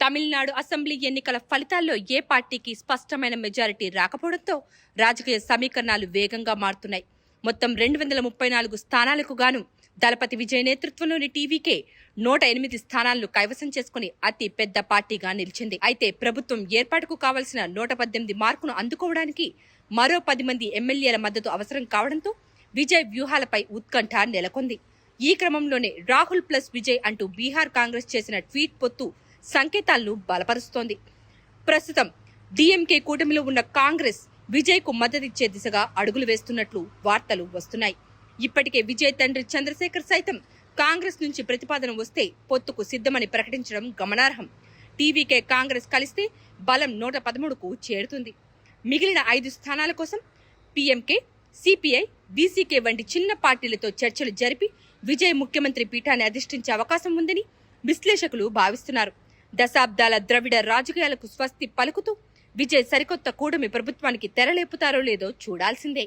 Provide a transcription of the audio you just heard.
Tamil Nadu assembly ఎన్నికల ఫలితాల్లో ఏ పార్టీకి స్పష్టమైన మెజారిటీ రాకపోవడంతో రాజకీయ సమీకరణాలు వేగంగా మారుతున్నాయి. మొత్తం 234 స్థానాలకు గాను దళపతి విజయ్ నేతృత్వంలోని టీవీకే 108 స్థానాలను కైవసం చేసుకుని అతి పెద్ద పార్టీగా నిలిచింది. అయితే ప్రభుత్వం ఏర్పాటుకు కావలసిన 118 మార్కును అందుకోవడానికి మరో 10 మంది ఎమ్మెల్యేల మద్దతు అవసరం కావడంతో విజయ్ వ్యూహాలపై ఉత్కంఠ నెలకొంది. ఈ క్రమంలోనే రాహుల్ ప్లస్ విజయ్ అంటూ బీహార్ కాంగ్రెస్ చేసిన ట్వీట్ పొత్తు సంకేతాలను బలపరుస్తోంది. ప్రస్తుతం డీఎంకే కూటమిలో ఉన్న కాంగ్రెస్ విజయ్ కు మద్దతిచ్చే దిశగా అడుగులు వేస్తున్నట్లు వార్తలు వస్తున్నాయి. ఇప్పటికే విజయ్ తండ్రి చంద్రశేఖర్ సైతం కాంగ్రెస్ నుంచి ప్రతిపాదన వస్తే పొత్తుకు సిద్ధమని ప్రకటించడం గమనార్హం. టీవీకే కాంగ్రెస్ కలిస్తే బలం 113కు చేరుతుంది. మిగిలిన 5 స్థానాల కోసం పీఎంకే, సిపిఐ, బీసీకే వంటి చిన్న పార్టీలతో చర్చలు జరిపి విజయ్ ముఖ్యమంత్రి పీఠాన్ని అధిష్ఠించే అవకాశం ఉందని విశ్లేషకులు భావిస్తున్నారు. దశాబ్దాల ద్రవిడ రాజకీయాలకు స్వస్తి పలుకుతూ విజయ్ సరికొత్త కూటమి ప్రభుత్వానికి తెరలేపుతారో లేదో చూడాల్సిందే.